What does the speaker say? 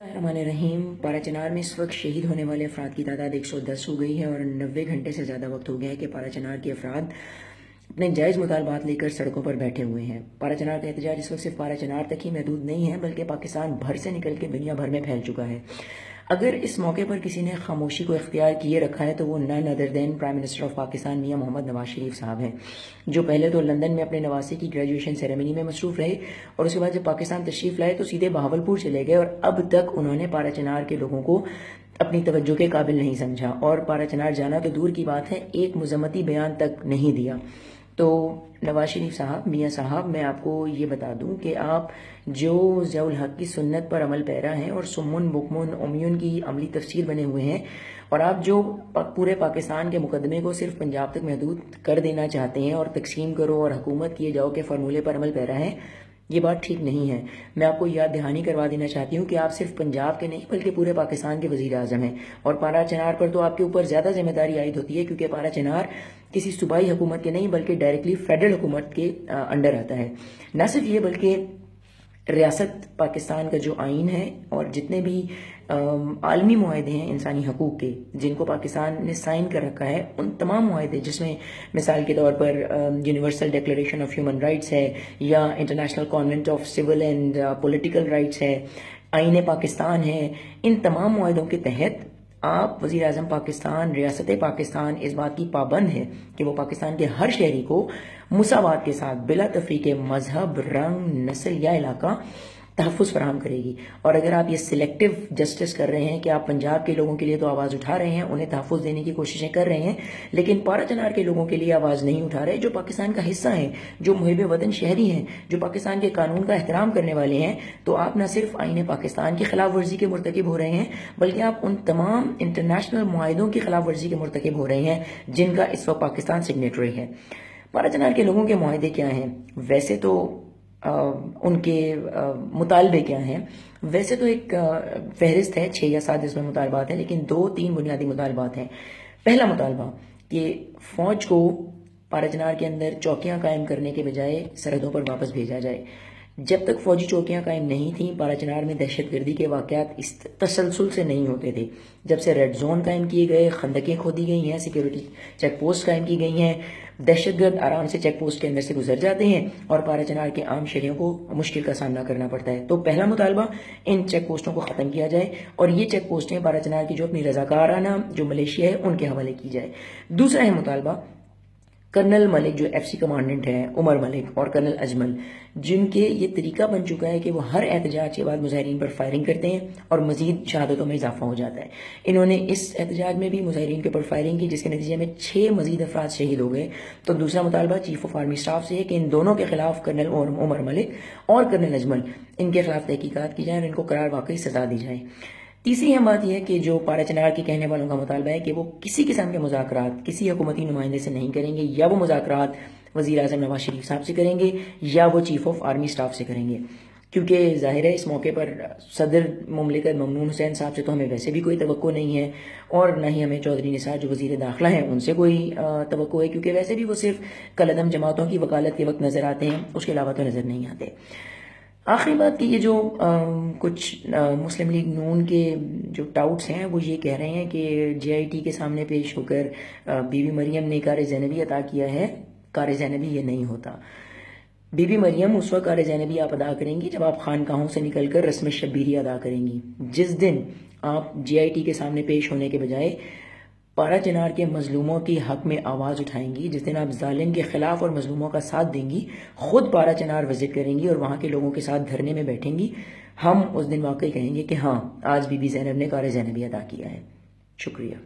रहीम। पारा चनार में इस वक्त शहीद होने वाले अफराद की तादाद 110 हो गई है और 90 घंटे से ज़्यादा वक्त हो गया है कि पारा चनार के अफराद अपने जायज़ मुतालबात लेकर सड़कों पर बैठे हुए हैं। पारा चनार का एहतजाज इस वक्त सिर्फ पारा चनार तक ही महदूद नहीं है बल्कि पाकिस्तान भर से निकल के दुनिया भर में फैल चुका है। अगर इस मौके पर किसी ने खामोशी को इख्तियार किए रखा है तो वो none other than prime minister of Pakistan मियां मोहम्मद नवाज शरीफ साहब हैं, जो पहले तो लंदन में अपने नवासे की ग्रेजुएशन सेरेमनी में मसरूफ़ रहे और उसके बाद जब पाकिस्तान तशरीफ़ लाए तो सीधे बहावलपुर चले गए और अब तक उन्होंने पारा चनार के लोगों को अपनी तवज्जो के काबिल नहीं समझा और पारा चनार जाना तो दूर की बात है, एक मुज़म्मती बयान तक नहीं दिया। तो नवाज शरीफ साहब, मियाँ साहब, मैं आपको ये बता दूं कि आप जो ज़ियाउल हक की सुन्नत पर अमल पैरा हैं और सुम्मुन बुकमुन उम्युन की अमली तफसीर बने हुए हैं और आप जो पूरे पाकिस्तान के मुकदमे को सिर्फ पंजाब तक महदूद कर देना चाहते हैं और तकसीम करो और हुकूमत किए जाओ के फार्मूले पर अमल पैरा है, ये बात ठीक नहीं है। मैं आपको याद दहानी करवा देना चाहती हूँ कि आप सिर्फ पंजाब के नहीं बल्कि पूरे पाकिस्तान के वज़ीर आज़म हैं और पारा चनार पर तो आपके ऊपर ज़्यादा जिम्मेदारी आयद होती है क्योंकि पारा चनार किसी सूबाई हुकूमत के नहीं बल्कि डायरेक्टली फेडरल हुकूमत के अंडर आता है। न सिर्फ ये बल्कि रियासत पाकिस्तान का जो आइन है और जितने भी आलमी मुआहदे हैं इंसानी हकूक़ के जिनको पाकिस्तान ने साइन कर रखा है, उन तमाम मुआहदे जिसमें मिसाल के तौर पर universal declaration of human rights है या international convent of civil and political rights है, आइन पाकिस्तान है, इन तमाम मुआहदों के तहत आप वज़ीर आज़म पाकिस्तान, रियासत पाकिस्तान इस बात की पाबंद है कि वो पाकिस्तान के हर शहरी को मुसावात के साथ बिला तफरीक मजहब, रंग, नस्ल या इलाका तहफ़्फ़ुज़ फराहम करेगी। और अगर आप ये सिलेक्टिव जस्टिस कर रहे हैं कि आप पंजाब के लोगों के लिए तो आवाज़ उठा रहे हैं, उन्हें तहफ़्फ़ुज़ देने की कोशिशें कर रहे हैं, लेकिन पारा चनार के लोगों के लिए आवाज़ नहीं उठा रहे, जो पाकिस्तान का हिस्सा हैं, जो मुहिब वतन शहरी हैं, जो पाकिस्तान के कानून का एहतराम करने वाले हैं, तो आप न सिर्फ आइन पाकिस्तान की खिलाफ वर्जी के मुर्तकिब हो रहे हैं बल्कि आप उन तमाम इंटरनेशनल मुआहिदों की खिलाफ वर्जी के मुर्तकिब हो रहे हैं जिनका इस वक्त पाकिस्तान सिग्नेटरी है। पारा चनार के लोगों के मुआहदे क्या हैं? वैसे तो उनके मुतालबे क्या हैं? वैसे तो एक फहरिस्त है, 6 या 7 इसमें मुतालबात हैं, लेकिन 2-3 बुनियादी मुतालबात हैं। पहला मुतालबा कि फ़ौज को पारा चनार के अंदर चौकियां कायम करने के बजाय सरहदों पर वापस भेजा जाए। जब तक फौजी चौकियां कायम नहीं थीं, पारा चनार में दहशतगर्दी के वाक़यात इस तसलसल से नहीं होते थे। जब से रेड जोन कायम किए गए, खंदकें खोदी गई हैं, सिक्योरिटी चेक पोस्ट कायम की गई हैं, दहशतगर्द आराम से चेक पोस्ट के अंदर से गुजर जाते हैं और पारा चनार के आम शहरियों को मुश्किल का सामना करना पड़ता है। तो पहला मुतालबा, इन चेक पोस्टों को ख़त्म किया जाए और ये चेक पोस्टें पारा चनार की जो अपनी रजाकाराना जो मलेशिया है उनके हवाले की जाए। दूसरा है मुतालबा, कर्नल मलिक जो FC कमांडेंट हैं, उमर मलिक और कर्नल अजमल, जिनके ये तरीका बन चुका है कि वो हर एहतजाज के बाद मुजाहिरीन पर फायरिंग करते हैं और मजीद शहादतों में इजाफा हो जाता है। इन्होंने इस एहतजाज में भी मुजाहिरीन के ऊपर फायरिंग की जिसके नतीजे में 6 मजीद अफराद शहीद हो गए। तो दूसरा मुतालबा चीफ ऑफ आर्मी स्टाफ से है कि इन दोनों के खिलाफ, कर्नल उमर मलिक और कर्नल अजमल, इनके खिलाफ तहकीकात की जाए और इनको करार वाकई सजा दी जाए। तीसरी अहम बात यह है कि जो पारा चनार के कहने वालों का मुतालबा है कि वो किसी किस्म के मुज़ाकरात किसी हुकूमती नुमाइंदे से नहीं करेंगे, या वो मुज़ाकरात वज़ीर आज़म नवाज शरीफ साहब से करेंगे या वो चीफ ऑफ आर्मी स्टाफ से करेंगे, क्योंकि ज़ाहिर है इस मौके पर सदर मुमलिकत ममनून हुसैन साहब से तो हमें वैसे भी कोई तवक्को नहीं है और न ही हमें चौधरी निसार जो वज़ीर दाखिला हैं उनसे कोई तवक्को है, क्योंकि वैसे भी वो सिर्फ कलअदम जमातों की वकालत के वक्त नज़र आते हैं, उसके अलावा तो नज़र नहीं आते। आखिरी बात कि ये जो कुछ मुस्लिम लीग नून के जो टाउट्स हैं वो ये कह रहे हैं कि JIT के सामने पेश होकर बीबी मरियम ने कार ज़ैनबी अदा किया है। कार ज़ैनबी ये नहीं होता। बीबी मरियम उस वक्त कार ज़ैनबी आप अदा करेंगी जब आप खानकाहों से निकलकर रस्म शब्बीरी अदा करेंगी। जिस दिन आप JIT के सामने पेश होने के बजाय पारा चनार के मजलूमों की हक में आवाज़ उठाएंगी, जिस दिन आप जालिम के खिलाफ और मजलूमों का साथ देंगी, खुद पारा चनार विजिट करेंगी और वहाँ के लोगों के साथ धरने में बैठेंगी, हम उस दिन वाकई कहेंगे कि हाँ, आज बीबी ज़ैनब ने कार ज़ैनबी अदा किया है। शुक्रिया।